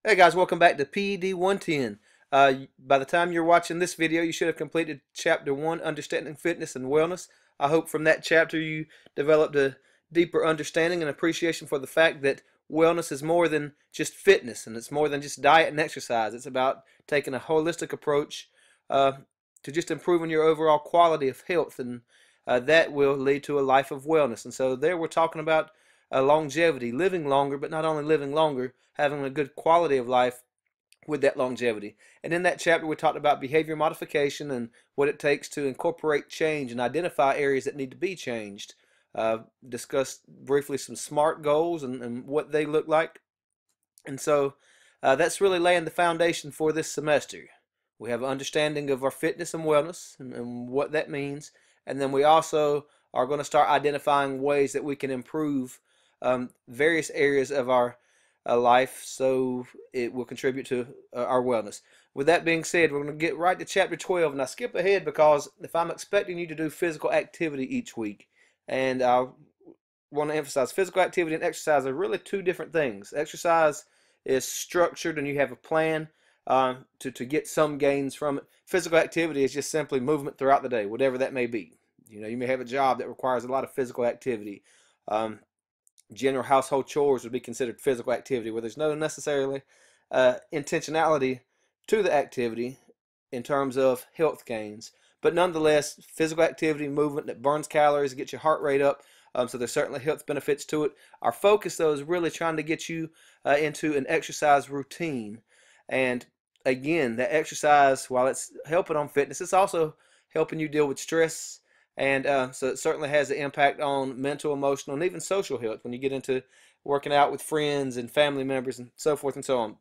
Hey guys, welcome back to PED 110. By the time you're watching this video, you should have completed Chapter 1, Understanding Fitness and Wellness. I hope from that chapter you developed a deeper understanding and appreciation for the fact that wellness is more than just fitness, and it's more than just diet and exercise. It's about taking a holistic approach to just improving your overall quality of health, and that will lead to a life of wellness. And so there we're talking about longevity, living longer, but not only living longer, having a good quality of life with that longevity. And in that chapter, we talked about behavior modification and what it takes to incorporate change and identify areas that need to be changed. Discussed briefly some SMART goals and what they look like. And so that's really laying the foundation for this semester. We have an understanding of our fitness and wellness and what that means. And then we also are going to start identifying ways that we can improve various areas of our life so it will contribute to our wellness. With that being said, we're going to get right to chapter 12. And I skip ahead because if I'm expecting you to do physical activity each week, and I want to emphasize physical activity and exercise are really two different things. Exercise is structured and you have a plan to get some gains from it. Physical activity is just simply movement throughout the day, whatever that may be. You know, you may have a job that requires a lot of physical activity. General household chores would be considered physical activity, where there's no necessarily intentionality to the activity in terms of health gains. But nonetheless, physical activity, movement that burns calories, gets your heart rate up, so there's certainly health benefits to it. Our focus, though, is really trying to get you into an exercise routine. And again, that exercise, while it's helping on fitness, it's also helping you deal with stress. And so it certainly has an impact on mental, emotional, and even social health when you get into working out with friends and family members and so forth and so on.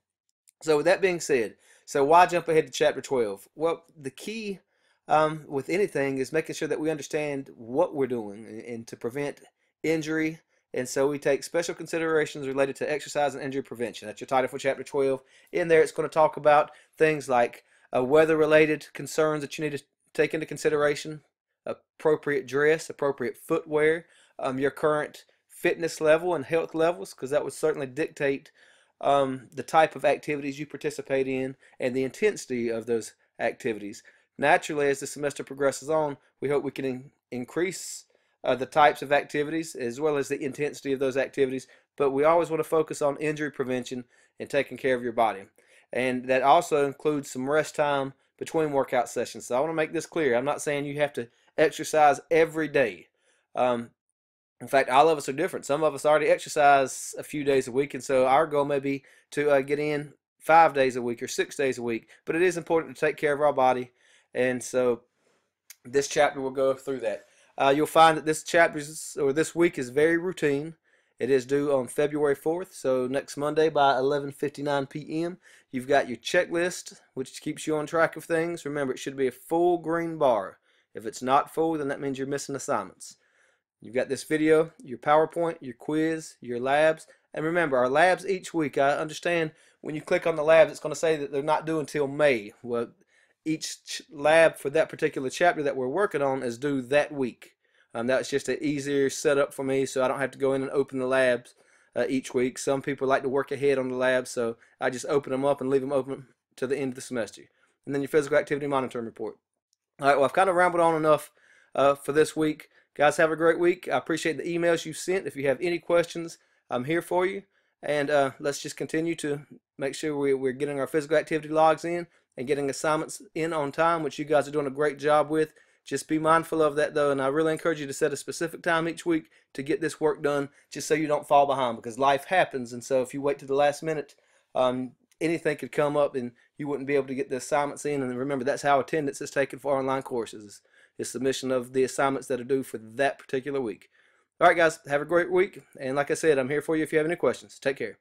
So with that being said, so why jump ahead to chapter 12? Well, the key with anything is making sure that we understand what we're doing and to prevent injury. And so we take special considerations related to exercise and injury prevention. That's your title for chapter 12. In there, it's going to talk about things like weather-related concerns that you need to take into consideration, appropriate dress, appropriate footwear, your current fitness level and health levels, because that would certainly dictate the type of activities you participate in and the intensity of those activities. Naturally, as the semester progresses on, we hope we can increase the types of activities as well as the intensity of those activities, but we always want to focus on injury prevention and taking care of your body. And that also includes some rest time between workout sessions. So I want to make this clear. I'm not saying you have to exercise every day. In fact, all of us are different. Some of us already exercise a few days a week, and so our goal may be to get in 5 days a week or 6 days a week. But it is important to take care of our body, and so this chapter will go through that. You'll find that this week is very routine. It is due on February 4th, so next Monday by 11:59 p.m. You've got your checklist, which keeps you on track of things. Remember, it should be a full green bar. If it's not full, then that means you're missing assignments. You've got this video, your PowerPoint, your quiz, your labs. And remember, our labs each week, I understand when you click on the labs, it's going to say that they're not due until May. Well, each lab for that particular chapter that we're working on is due that week. That's just an easier setup for me, so I don't have to go in and open the labs each week. Some people like to work ahead on the labs, so I just open them up and leave them open to the end of the semester. And then your physical activity monitoring report. All right, well, I've kind of rambled on enough for this week. Guys, have a great week. I appreciate the emails you've sent. If you have any questions, I'm here for you. And let's just continue to make sure we're getting our physical activity logs in and getting assignments in on time, which you guys are doing a great job with. Just be mindful of that, though, and I really encourage you to set a specific time each week to get this work done, just so you don't fall behind, because life happens. And so if you wait to the last minute, anything could come up and you wouldn't be able to get the assignments in. And remember, that's how attendance is taken for online courses, is submission of the assignments that are due for that particular week. All right, guys, have a great week. And like I said, I'm here for you if you have any questions. Take care.